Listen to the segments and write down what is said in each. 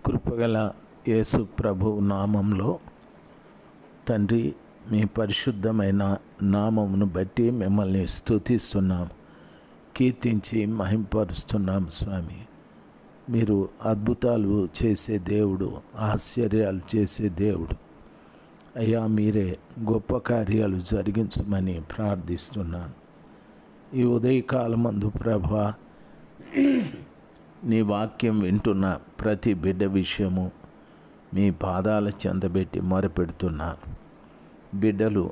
కృపగల యేసు ప్రభు నామంలో తండ్రి, మీ పరిశుద్ధమైన నామమును బట్టి మిమ్మల్ని స్తుతిస్తున్నాం, కీర్తించి మహింపరుస్తున్నాం. స్వామి, మీరు అద్భుతాలు చేసే దేవుడు, ఆశ్చర్యాలు చేసే దేవుడు. అయ్యా, మీరే గొప్ప కార్యాలు జరిగించమని ప్రార్థిస్తున్నాను. ఈ ఉదయకాలమందు ప్రభా, నీ వాక్యం వింటున్న ప్రతి బిడ్డ విషయము మీ పాదాల చెందబెట్టి మొరపెడుతున్నాను. బిడ్డలు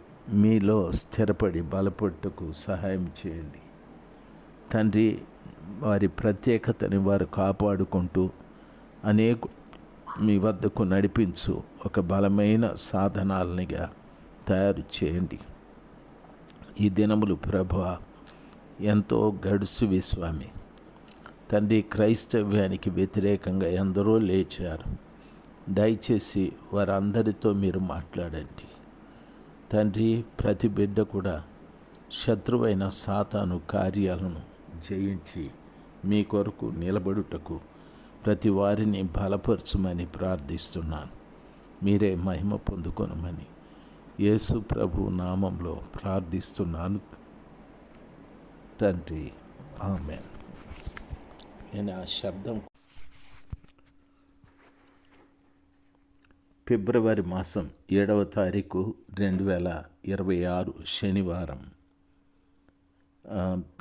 మీలో స్థిరపడి బలపట్టుకు సహాయం చేయండి తండ్రి. వారి ప్రత్యేకతని వారు కాపాడుకుంటూ అనేక మీ వద్దకు నడిపించు ఒక బలమైన సాధనాలనిగా తయారు చేయండి. ఈ దినములు ప్రభువా ఎంతో గడుసువి స్వామి. తండ్రి, క్రైస్తవ్యానికి వ్యతిరేకంగా ఎందరో లేచారు. దయచేసి వారందరితో మీరు మాట్లాడండి తండ్రి. ప్రతి బిడ్డ కూడా శత్రువైన సాతాను కార్యాలను జయించి మీ కొరకు నిలబడుటకు ప్రతి వారిని బలపరచమని ప్రార్థిస్తున్నాను. మీరే మహిమ పొందుకొనమని యేసు ప్రభు నామంలో ప్రార్థిస్తున్నాను తండ్రి, ఆమేన్. నేను ఆ శబ్దం ఫిబ్రవరి మాసం 7వ తారీఖు 2026 శనివారం.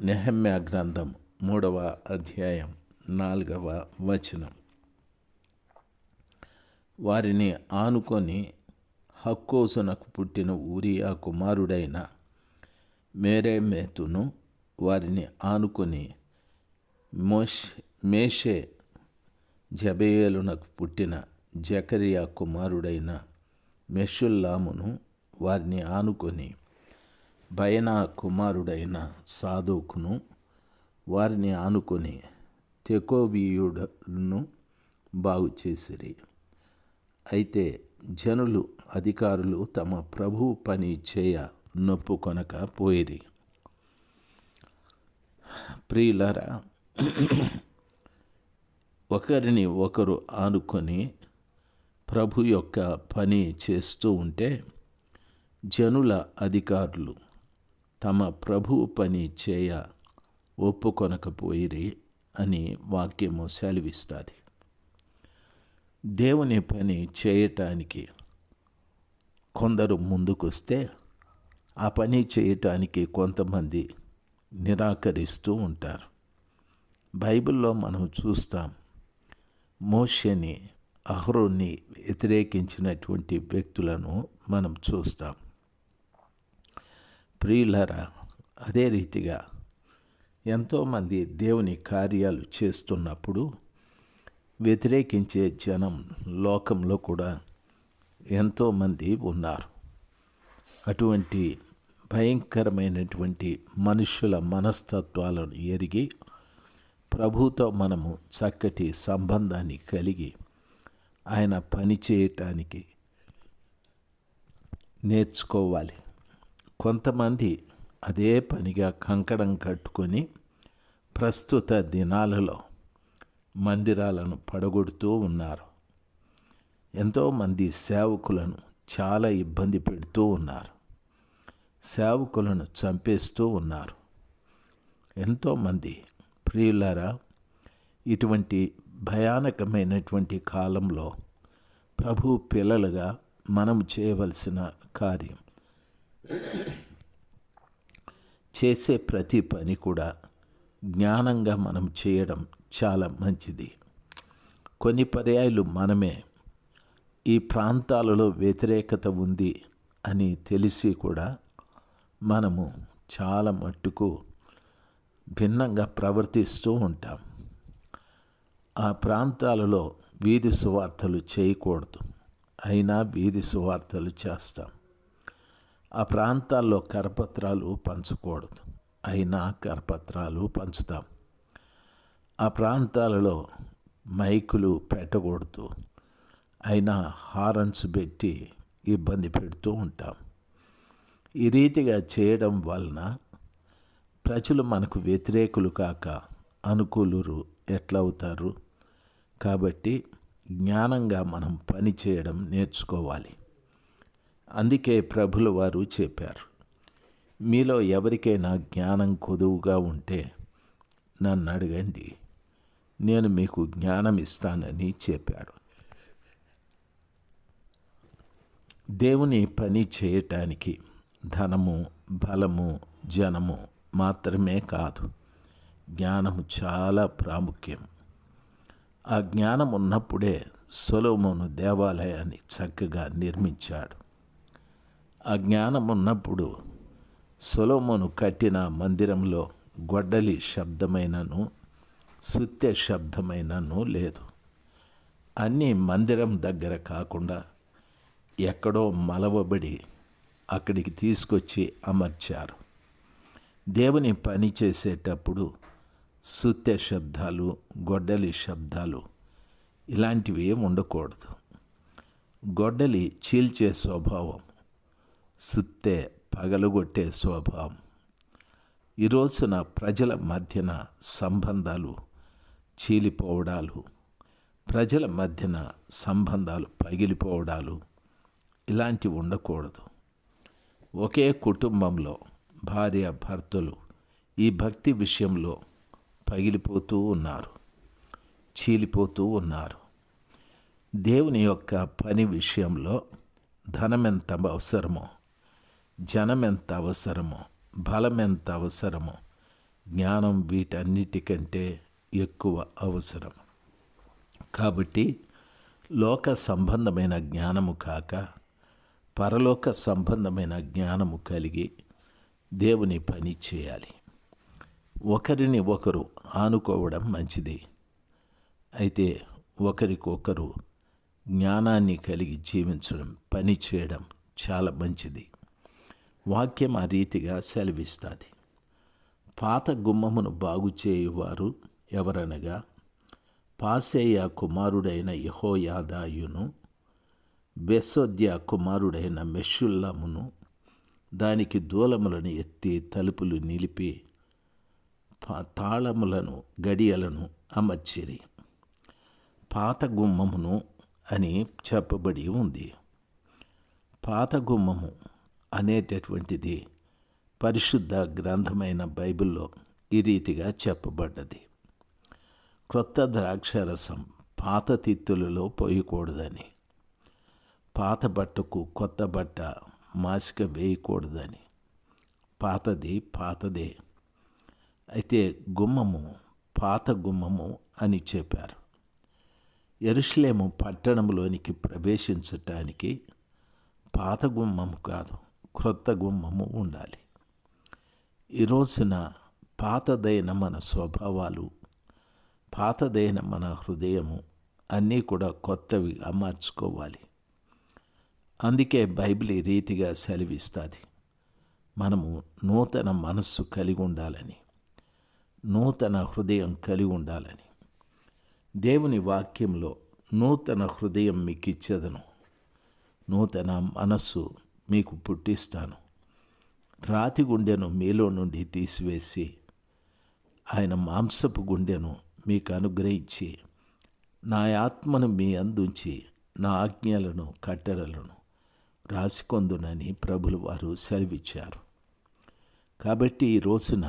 నెహెమ్యా గ్రంథం 3వ అధ్యాయం 4వ వచనం. వారిని ఆనుకొని హక్కోసునకు పుట్టిన ఊరియా కుమారుడైన మేరేమెతును, వారిని ఆనుకొని మేషే జబేయేలునకు పుట్టిన జకరియా కుమారుడైన మెషుల్లామును, వారిని ఆనుకొని బయనా కుమారుడైన సాదోకును, వారిని ఆనుకొని తెకోవీయుడును బాగు చేసిరి. అయితే జనులు, అధికారులు తమ ప్రభువు పని చేయ నొప్పుకొనక పోయిరి. ప్రియులారా, ఒకరిని ఒకరు ఆనుకొని ప్రభు యొక్క పని చేస్తూ ఉంటే జనుల, అధికారులు తమ ప్రభు పని చేయ ఒప్పుకొనకపోయిరి అని వాక్యము సెలవిస్తుంది. దేవుని పని చేయటానికి కొందరు ముందుకొస్తే ఆ పని చేయటానికి కొంతమంది నిరాకరిస్తూ ఉంటారు. బైబిల్లో మనం చూస్తాం, మోషేని, అహరోన్ని వ్యతిరేకించినటువంటి వ్యక్తులను మనం చూస్తాం. ప్రియులారా, అదే రీతిగా ఎంతోమంది దేవుని కార్యాలు చేస్తున్నప్పుడు వ్యతిరేకించే జనం లోకంలో కూడా ఎంతోమంది ఉన్నారు. అటువంటి భయంకరమైనటువంటి మనుషుల మనస్తత్వాలను ఎరిగి ప్రభుతో మనము చక్కటి సంబంధాన్ని కలిగి ఆయన పని చేయటానికి నేర్చుకోవాలి. కొంతమంది అదే పనిగా కంకణం కట్టుకొని ప్రస్తుత దినాలలో మందిరాలను పడగొడుతూ ఉన్నారు. ఎంతోమంది సేవకులను చాలా ఇబ్బంది పెడుతూ ఉన్నారు. సేవకులను చంపేస్తూ ఉన్నారు. ఎంతోమంది. ప్రియులారా, ఇటువంటి భయానకమైనటువంటి కాలంలో ప్రభు పిల్లలుగా మనం చేయవలసిన కార్యం, చేసే ప్రతి పని కూడా జ్ఞానంగా మనం చేయడం చాలా మంచిది. కొన్ని పర్యాయాలు మనమే ఈ ప్రాంతాలలో వ్యతిరేకత ఉంది అని తెలిసి కూడా మనము చాలా మట్టుకు భిన్నంగా ప్రవర్తిస్తూ ఉంటాం. ఆ ప్రాంతాలలో వీధి సువార్తలు చేయకూడదు, అయినా వీధి సువార్తలు చేస్తాం. ఆ ప్రాంతాల్లో కరపత్రాలు పంచకూడదు, అయినా కరపత్రాలు పంచుతాం. ఆ ప్రాంతాలలో మైకులు పెట్టకూడదు, అయినా హారన్స్ పెట్టి ఇబ్బంది పెడుతూ ఉంటాం. ఈ రీతిగా చేయడం వలన ప్రజలు మనకు వ్యతిరేకులు కాక అనుకూలురు ఎట్లా అవుతారు? కాబట్టి జ్ఞానంగా మనం పని చేయడం నేర్చుకోవాలి. అందుకే ప్రభుల వారు చెప్పారు, మీలో ఎవరికైనా జ్ఞానం కొదువుగా ఉంటే నన్ను అడగండి, నేను మీకు జ్ఞానం ఇస్తానని చెప్పారు. దేవుని పని చేయటానికి ధనము, బలము, జనము మాత్రమే కాదు, జ్ఞానము చాలా ప్రాముఖ్యం. ఆ జ్ఞానం ఉన్నప్పుడే సొలొమోను దేవాలయాన్ని చక్కగా నిర్మించాడు. ఆ జ్ఞానం ఉన్నప్పుడు సొలొమోను కట్టిన మందిరంలో గొడ్డలి శబ్దమైనను సుత్తె శబ్దమైనను లేదు. అన్నీ మందిరం దగ్గర కాకుండా ఎక్కడో మలవబడి అక్కడికి తీసుకొచ్చి అమర్చారు. దేవుని పని చేసేటప్పుడు సుత్తె శబ్దాలు, గొడ్డలి శబ్దాలు ఇలాంటివి ఉండకూడదు. గొడ్డలి చీల్చే స్వభావం, సుత్తె పగలగొట్టే స్వభావం. ఈ రోజున ప్రజల మధ్యన సంబంధాలు చీలిపోవడాలు, ప్రజల మధ్యన సంబంధాలు పగిలిపోవడాలు ఇలాంటివి ఉండకూడదు. ఒకే కుటుంబంలో భార్య భర్తలు ఈ భక్తి విషయంలో పగిలిపోతూ ఉన్నారు, చీలిపోతూ ఉన్నారు. దేవుని యొక్క పని విషయంలో ధనం ఎంత అవసరమో, జనం ఎంత అవసరమో, బలం ఎంత అవసరమో, జ్ఞానం వీటన్నిటికంటే ఎక్కువ అవసరం. కాబట్టి లోక సంబంధమైన జ్ఞానము కాక పరలోక సంబంధమైన జ్ఞానము కలిగి దేవుని పని చేయాలి. ఒకరిని ఒకరు ఆనుకోవడం మంచిది, అయితే ఒకరికొకరు జ్ఞానాన్ని కలిగి జీవించడం, పని చేయడం చాలా మంచిది. వాక్యం ఆ రీతిగా సెలవిస్తుంది. పాత గుమ్మమును బాగు చేయువారు ఎవరనగా పాసేయ కుమారుడైన యెహోయాదాయును, బెసోద్య కుమారుడైన మెషుల్లమును దానికి దూలములను ఎత్తి తలుపులు నిలిపి తాళములను గడియలను అమర్చిరి. పాత గుమ్మమును అని చెప్పబడి ఉంది. పాత గుమ్మము అనేటటువంటిది పరిశుద్ధ గ్రంథమైన బైబిల్లో ఈ రీతిగా చెప్పబడ్డది. క్రొత్త ద్రాక్షరసం పాత తిత్తులలో పోయకూడదని, పాత బట్టకు కొత్త బట్ట మాసిక వేయకూడదని. పాతది పాతదే. అయితే గుమ్మము పాత గుమ్మము అని చెప్పారు. యెరూషలేము పట్టణంలోనికి ప్రవేశించటానికి పాత గుమ్మము కాదు, క్రొత్త గుమ్మము ఉండాలి. ఈ రోజున పాతదైన మన స్వభావాలు, పాతదైన మన హృదయము అన్నీ కూడా కొత్తవి అమర్చుకోవాలి. అందుకే బైబిల్ ఈ రీతిగా సెలవిస్తుంది, మనము నూతన మనస్సు కలిగి ఉండాలని, నూతన హృదయం కలిగి ఉండాలని. దేవుని వాక్యంలో నూతన హృదయం మీకు ఇచ్చేదను, నూతన మనస్సు మీకు పుట్టిస్తాను, రాతి గుండెను మీలో నుండి తీసివేసి ఆయన మాంసపు గుండెను మీకు అనుగ్రహించి నా ఆత్మను మీ అందుంచి నా ఆజ్ఞలను కట్టడలను రాసికొందునని ప్రభులు వారు సెలవిచ్చారు. కాబట్టి ఈ రోజున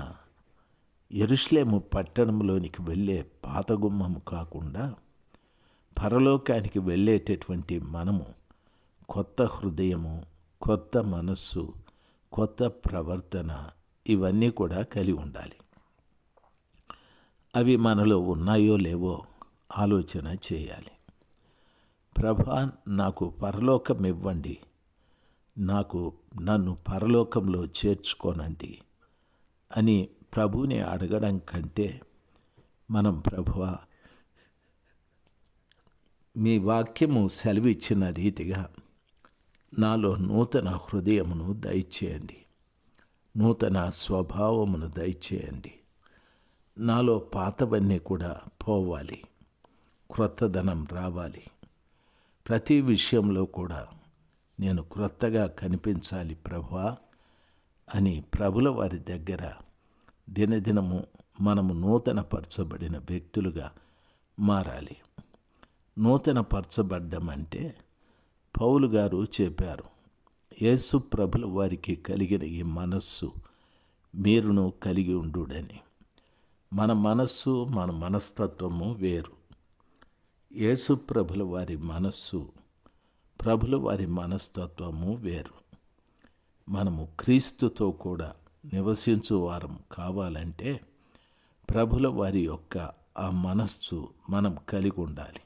యెరూషలేము పట్టణంలోనికి వెళ్ళే పాత గుమ్మము కాకుండా పరలోకానికి వెళ్ళేటటువంటి మనము కొత్త హృదయము, కొత్త మనస్సు, కొత్త ప్రవర్తన ఇవన్నీ కూడా కలిగి ఉండాలి. అవి మనలో ఉన్నాయో లేవో ఆలోచన చేయాలి. ప్రభా, నాకు పరలోకం ఇవ్వండి, నన్ను పరలోకంలో చేర్చుకోనండి అని ప్రభువుని అడగడం కంటే మనం, ప్రభువా మీ వాక్యము సెలవిచ్చిన రీతిగా నాలో నూతన హృదయమును దయచేయండి, నూతన స్వభావమును దయచేయండి, నాలో పాతవన్నీ కూడా పోవాలి, క్రొత్తదనం రావాలి, ప్రతి విషయంలో కూడా నేను క్రొత్తగా కనిపించాలి ప్రభువా అని ప్రభుల వారి దగ్గర దినదినము మనము నూతనపరచబడిన వ్యక్తులుగా మారాలి. నూతన పరచబడ్డం అంటే పౌలు గారు చెప్పారు, యేసు ప్రభుల వారికి కలిగిన ఈ మనస్సు మీరును కలిగి ఉండుడని. మన మనస్సు, మన మనస్తత్వము వేరు. యేసు ప్రభుల వారి మనస్సు, ప్రభుల వారి మనస్తత్వము వేరు. మనము క్రీస్తుతో కూడా నివసించు వారం కావాలంటే ప్రభుల వారి యొక్క ఆ మనస్సు మనం కలిగి ఉండాలి.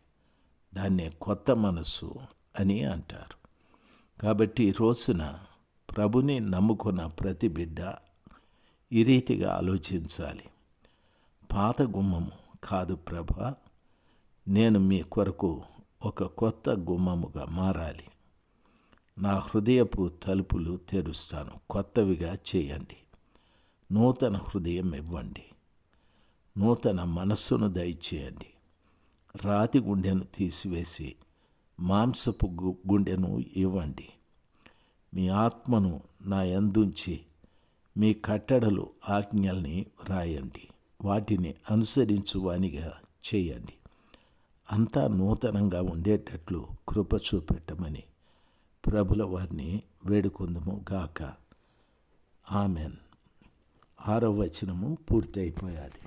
దాన్నే కొత్త మనస్సు అని అంటారు. కాబట్టి ఈ రోజున ప్రభుని నమ్ముకున్న ప్రతి బిడ్డ ఈ రీతిగా ఆలోచించాలి. పాత గుమ్మము కాదు ప్రభా, నేను మీ కొరకు ఒక కొత్త గుమ్మముగా మారాలి. నా హృదయపు తలుపులు తెరుస్తాను, కొత్తవిగా చేయండి. నూతన హృదయం ఇవ్వండి, నూతన మనస్సును దయచేయండి. రాతి గుండెను తీసివేసి మాంసపు గుండెను ఇవ్వండి. మీ ఆత్మను నా యందుంచి మీ కట్టడలు ఆజ్ఞల్ని రాయండి, వాటిని అనుసరించువానిగా చేయండి. అంతా నూతనంగా ఉండేటట్లు కృప చూపెట్టమని ప్రభుల వారిని వేడుకొందుము గాక. ఆమెన్. 6వ వచనము పూర్తి అయిపోయాది.